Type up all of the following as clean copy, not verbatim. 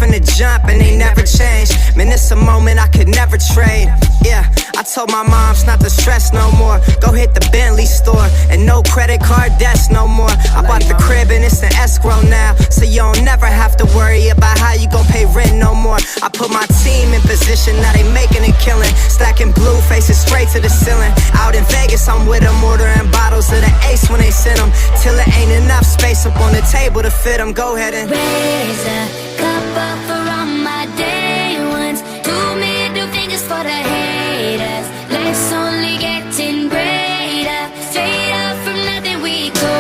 from the jump and they never change. Man, it's a moment I could never trade. Yeah, I told my moms not to stress no more. Go hit the Bentley store and no credit card debts no more. I bought the crib and it's an escrow now, so you don't never have to worry about how you gon' pay rent no more. I put my team in position, now they making a killing. Stacking blue faces straight to the ceiling. Out in Vegas, I'm with them, ordering bottles of the Ace when they send them, till it ain't enough space up on the table to fit them. Go ahead and raise a cup up for all my day ones. 2 middle fingers for the haters. Life's only getting greater. Straight up from nothing we go.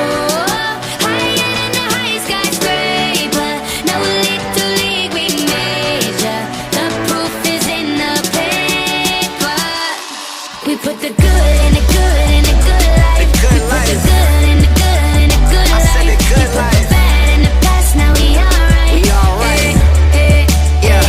Higher than the highest skyscraper. No little league we major. The proof is in the paper. We put the good in the good in the good life. The good We life. put the good in the good in the good I life. said the good We put life. the bad in the past, now we alright. We alright. Yeah.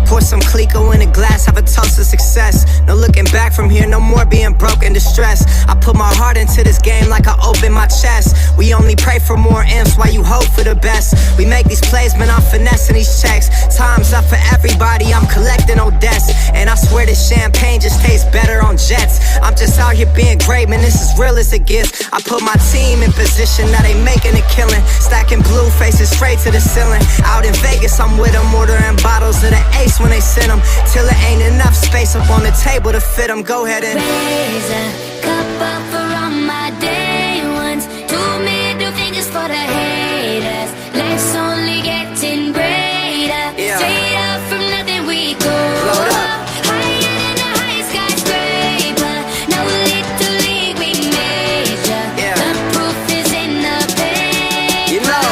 Pour some Clico in a glass, have a toast to success. No looking back from here, no more being broke and distressed. I put my heart into this game like I open my chest. We only pray for more M's while you hope for the best. We make these plays, man, I'm finessing these checks. Time's up for everybody, I'm collecting Odets. And I swear this champagne just tastes better on jets. I'm just out here being great, man, this is real as it gets. I put my team in position, now they making a killing. Stacking blue faces straight to the ceiling. Out in Vegas, I'm with them, ordering bottles of the Ace when they send them, till it ain't enough space up on the table to fit them. Go ahead and raise a cup up for all my day ones. 2 middle fingers for the haters. Life's only getting greater. Yeah. Straight up from nothing we go. Load up. Higher than the highest skyscraper. No little league we major. Yeah. The proof is in the paper. You know.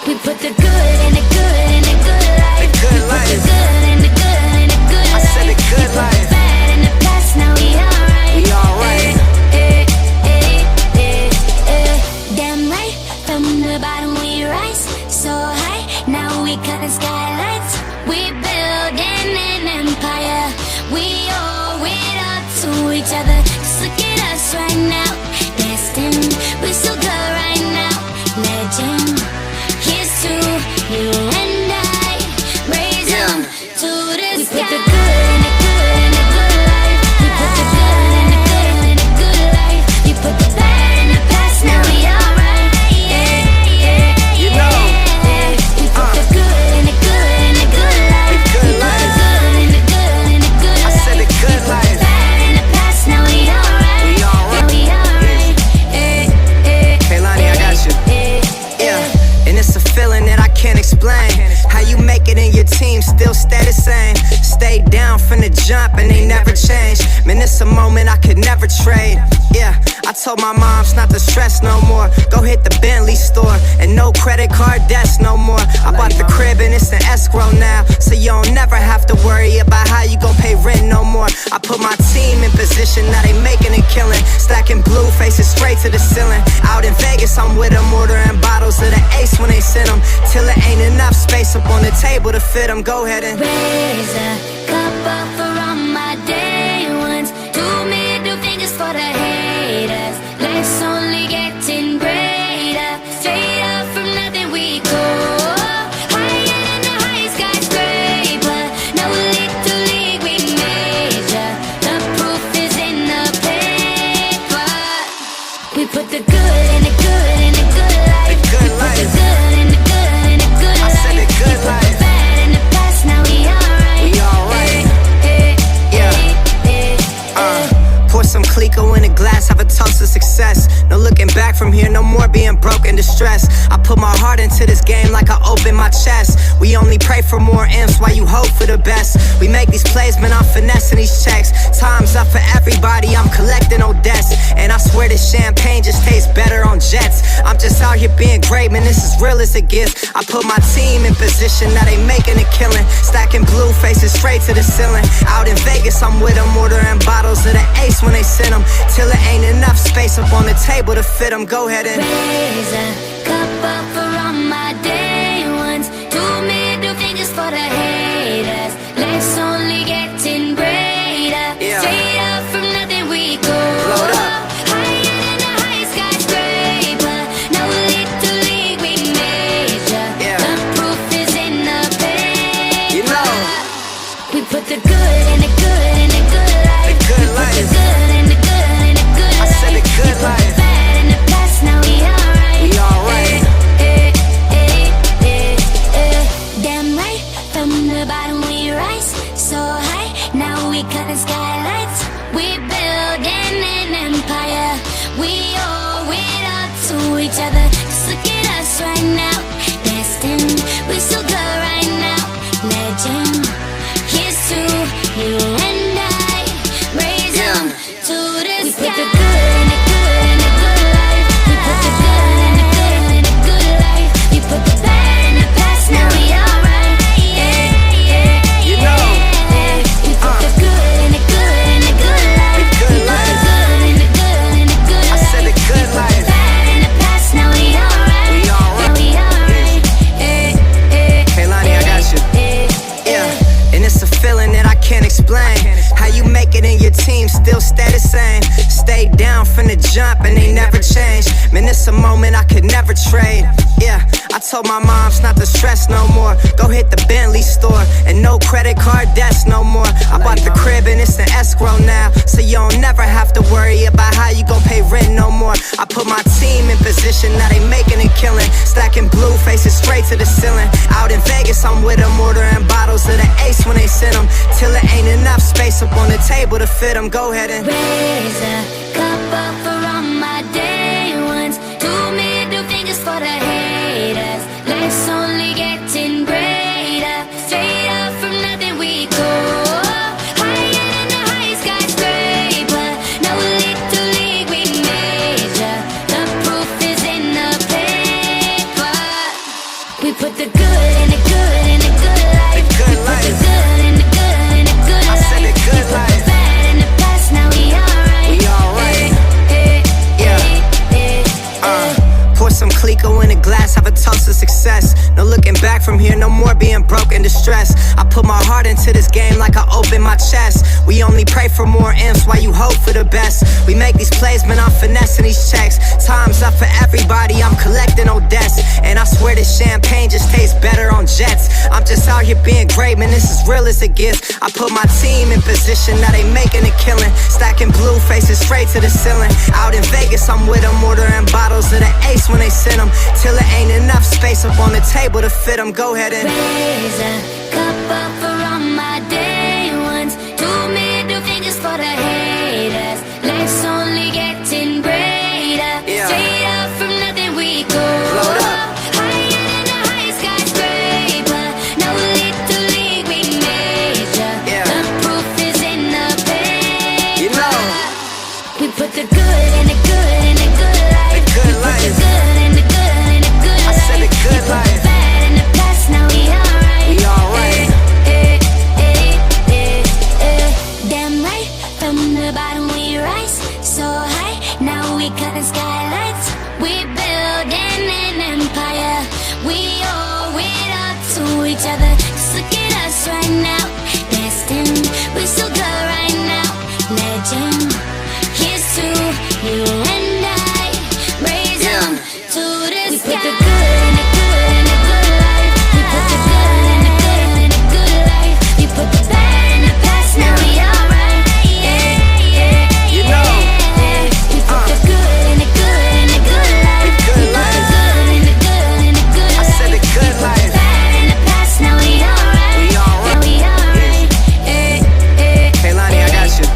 We put the good in the good in the good life. The good We put life. the good in the good in the good I life. said the good We put life. the bad in the past, now we alright. We alright. Damn right, from the bottom we rise so high. Now we cutting skylights. We building an empire. We owe it up to each other. Just look at us right now. Destined, we so good right now. Legend, here's to you and I. Raise them to the sky. We put the good in the good in the good life. We put the good in the good in the good life. You put the bad in the past, now we alright. You know. We put the good in the good in the good life. The good We put the life. good in the good in the good I life. said the good We put life. the bad in the past, now we alright. We alright. We alright. Kaylani, I got you. Yeah, and it's a feeling that I can't explain. How you make it and your team still stay the same. Stay down from the jump and they never change. Man, it's a moment I could never trade. Yeah, I told my moms not to stress no more. Go hit the Bentley store and no credit card debts no more. I bought the crib and it's an escrow now, so you don't never have to worry about how you gon' pay rent no more. I put my team in position, now they making a killing. Stacking blue faces straight to the ceiling. Out in Vegas, I'm with them, ordering bottles of the Ace when they send them, till it ain't enough space up on the table to fit them. Go ahead and raise a cup up for all my day ones. 2 middle fingers for the haters. Life's only getting greater. Straight up from nothing we go. Higher than the highest skyscraper. No little league we major. The proof is in the paper. We put the good in the good in the good life. The good We put life. the good in the good in the good I life. said the good We put life. the bad in the past, now we alright. We alright. Pour some Clico in a glass, have a toast to success. No looking back from here, no more being broke and distressed. I put my heart into this game like I open my chest. We only pray for more M's while you hope for the best. We make these plays, man, I'm finessing these checks. Time's up for everybody, I'm collecting Odets. And I swear this champagne just tastes better on jets. I'm just out here being great, man, this is real as it gets. I put my team in position, now they making a killing. Stacking blue faces straight to the ceiling. Out in Vegas, I'm with them, ordering bottles of the Ace when they send them, till it ain't enough space up on the table to fit them. Go ahead and raise a cup up for all my day ones. 2 middle fingers for the haters. Life's only getting greater. Yeah. Straight up from nothing we go. Load up. Higher than the highest skyscraper. No little league we major. Yeah. The proof so high. Now we cutting skylights. We building an empire. We owe it all to each other. Just look at us right now. Destined, we so good right now. Legend, here's to you and I. Raise them to the sky. We put the good in the good in the good life. We put the good in the good in the good life. We put the bad in the past, now we alright. Yeah, yeah, You know. yeah. We put the good in the good in the good life. The good We put life. the good in the good in the good I life. said the good We put life. the bad in the past, now we alright. We alright. Yeah, we alright. Kaylani, I got you. Yeah, and it's a feeling that I can't explain. How you make it in your team still stay the same. Stay down from the jump and they never change. Man, it's a moment I could never trade. Yeah, I told my moms not to stress no more. Go hit the Bentley store and no credit card debts no more. I bought the crib and it's an escrow now, so you don't never have to worry about how you gon' pay rent no more. I put my team in position, now they making a killing. Stacking blue faces straight to the ceiling. Out in Vegas, I'm with them, ordering bottles of the Ace when they send them. Till it ain't enough space up on the table to fit them. Go ahead and Raise a cup up for all my day ones. 2 middle fingers for the haters. Life's only getting greater. Straight up from nothing we go. Higher than the high skyscraper. No little league we major. The proof is in the paper. We put the good in the good in the good life. The good We put life. the good in the good in the good I life. said the good We put life. the bad in the past, now we alright. We alright. Yeah. Pour some Clico in a glass, have a toast to success. No looking back from here, no more being broke and distressed. I put my heart into this game like I open my chest. We only pray for more M's while you hope for the best. We make these plays, man, I'm finessing these checks. Time's up for everybody, I'm collecting old debts. And I swear this champagne just tastes better on jets. I'm just out here being great, man, this is real as it gets. I put my team in position, now they making a killing. Stacking blue faces straight to the ceiling. Out in Vegas, I'm with them, ordering bottles of the Ace when they send them. Till it ain't enough space up on the table to fit them. Go ahead and Raise a cup up for all my day ones. 2 middle fingers for the haters. Life's only getting greater. Yeah. Straight up from nothing we go. Load up. Higher than the high skyscraper. No little league we major. Yeah. The proof is in the paper. You know. We put the good in the good in the good life. The good We put the life. good in the good in the good I life. said the good We put life. the bad in the past, now we alright. We alright. Damn right, from the bottom we rise so high. Now we cutting skylights. We building an empire. We owe it all to each other. Just look at us right now. Destined, we so good right now. Legend, here's to you and I. Raise them to the sky. We put the good in the good in the good life. We put the good in the good in the good life. We put the bad in the past, now we alright. You know. We put the good in the good in the good life. The good We put life. the good in the good in the good I life. said the good We put life. the bad in the past, now we alright. We alright. Yeah, we alright. Kaylani, I got you.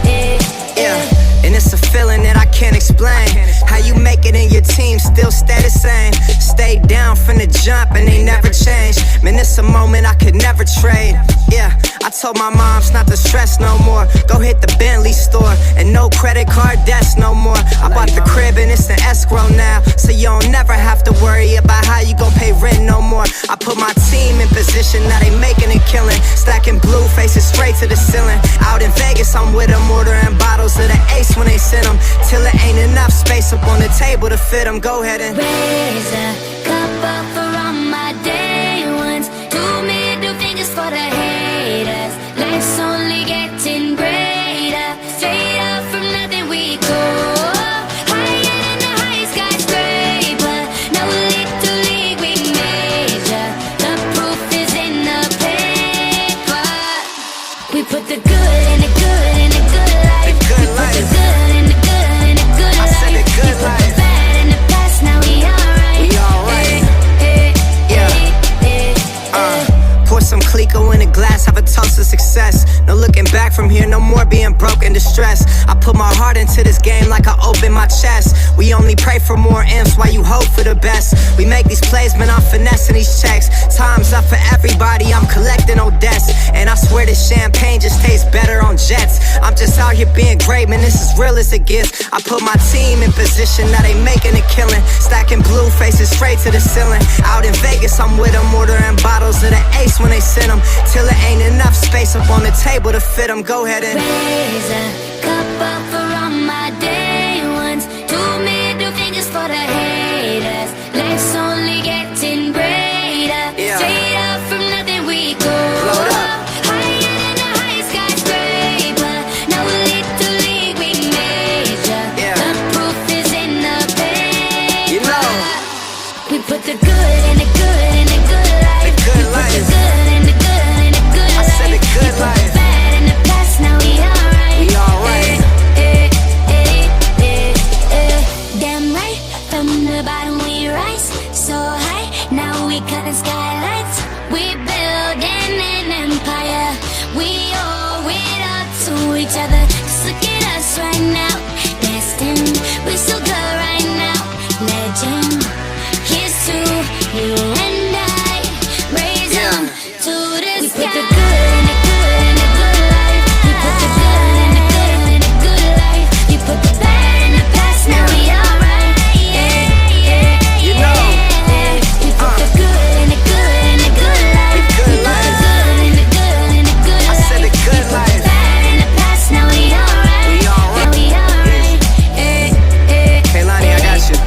Yeah, and it's a feeling that I can't explain. How you make it in your team still stay the same. Stay down from the jump and they never change. Man, it's a moment I could never trade. Yeah, I told my moms not to stress no more. Go hit the Bentley store and no credit card debts no more. I bought the crib and it's an escrow now, so you don't never have to worry about how you gon' pay rent no more. I put my team in position, now they making a killing. Stacking blue faces straight to the ceiling. Out in Vegas, I'm with them, ordering bottles of the Ace when they send them. Till it ain't enough space up on the table to fit them. Go ahead and Raise a cup up for all my day ones. 2 middle fingers for the haters. Life's only getting greater. Straight up from nothing we go. Higher than the high skyscraper. No little league we major. The proof is in the paper. We put the good in the good in the good life. The good We put the life. good in the good in the good I life. said the good We put life. the bad in the past, now we alright. We alright. some Clico in a glass, have a toast to success. No looking back from here, no more being broke and distressed. I put my heart into this game like I open my chest. We only pray for more M's while you hope for the best. We make these plays, man, I'm finessing these checks. Time's up for everybody, I'm collecting old debts. And I swear this champagne just tastes better on jets. I'm just out here being great, man, this is real as it gets. I put my team in position, now they making a killing. Stacking blue faces straight to the ceiling. Out in Vegas, I'm with them, ordering bottles of the Ace when they send them. Till it ain't enough space up on the table to fit them. Go ahead and raise a cup up for all my day ones. 2 middle fingers for the haters. Life's only getting greater. Straight up from nothing we go up. Higher than the highest skyscraper. No little league we major. The proof is in the paper. you know, We put the good in the good in the good life. the good We put the life. good in the good in the good I life. said the good We put life. the bad in the past, now we alright. We alright. Damn right, from the bottom we rise so high. Now we cutting skylights. We building an empire. We owe it up to each other. Just look at us right now. Destined, we so good right now. Legend, here's to you and I. Raise them to the sky. We put the good in the good in the good life. We put the good in the good in the good life. You put the bad in the past, now we alright. You know, We put the good in the good in the good life. The good We put the life. good in the good in the good I life. said the good We put life. the bad in the past, now we alright. We alright. Now we alright. Kaylani, I got you.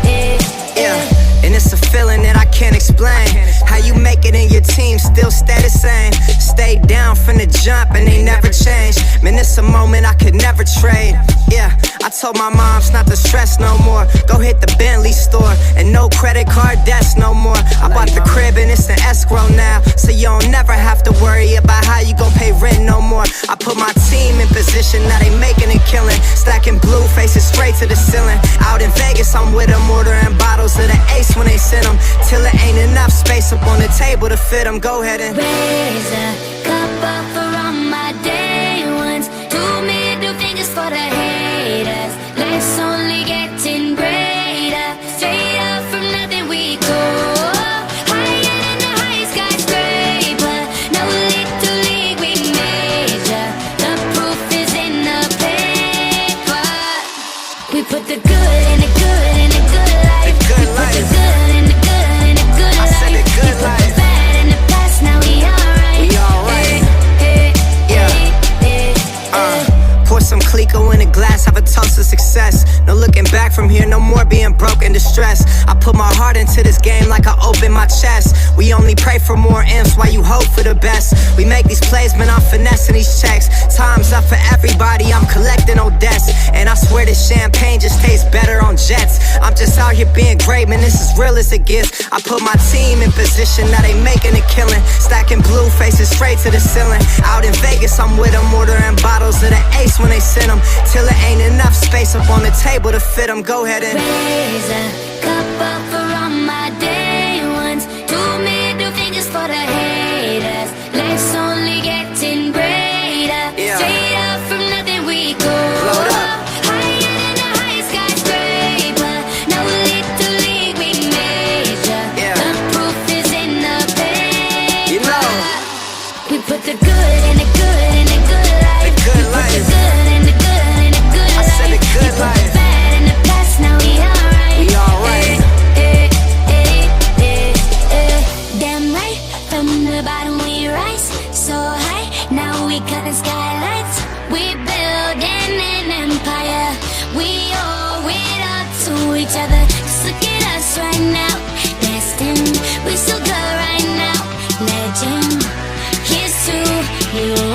Yeah, and it's a feeling that I can't explain. How you make it in your team still stay the same. Stay down from the jump and they never change. Man, it's a moment I could never trade. Yeah, I told my moms not to stress no more. Go hit the Bentley store and no credit card debts no more. I bought the crib and it's an escrow now, so you don't never have to worry about how you gon' pay rent no more. I put my team in position, now they making a killing. Stacking blue faces straight to the ceiling. Out in Vegas, I'm with them, ordering bottles of the Ace when they send them. Till it ain't enough space up on the table to fit them. Go ahead and Raise a cup up for all my day ones. 2 middle fingers for the haters. Life's only getting greater. Straight up from nothing we go up. Higher than the highest skyscraper. No little league we major. The proof is in the paper. We put the good in the good in the good life. The good We put the life. good in the good in the good I life. said the good We put life. the bad in the past, now we alright. We alright. Pour some Clico in a glass, have a toast to success. No looking back from here, no more being broke and distressed. I put my heart into this game like I open my chest. We only pray for more M's while you hope for the best. We make these plays, man, I'm finessing these checks. Time's up for everybody, I'm collecting old debts. And I swear this champagne just tastes better on jets. I'm just out here being great, man, this is real as it gets. I put my team in position, now they making a killing. Stacking blue faces straight to the ceiling. Out in Vegas, I'm with them, ordering bottles of the Ace when they send them. Till it ain't enough space up on the table to fit them. Go ahead and Raise a cup up for all my day ones. 2 middle fingers for the haters. Life's only getting greater. Straight up from nothing we go Load up. up. Higher than the highest skyscraper. No little league we major. The proof is in the paper. You know, We put the good in the good in the good life. The good We put life. the good in the good in the good I life. said the good We put life. the bad in the past, now we alright. We alright. Damn right, from the bottom we rise so high. Now we cutting skylights. We building an empire. We owe it up to each other. Just look at us right now. Destined, we so good right now. Legend, here's to you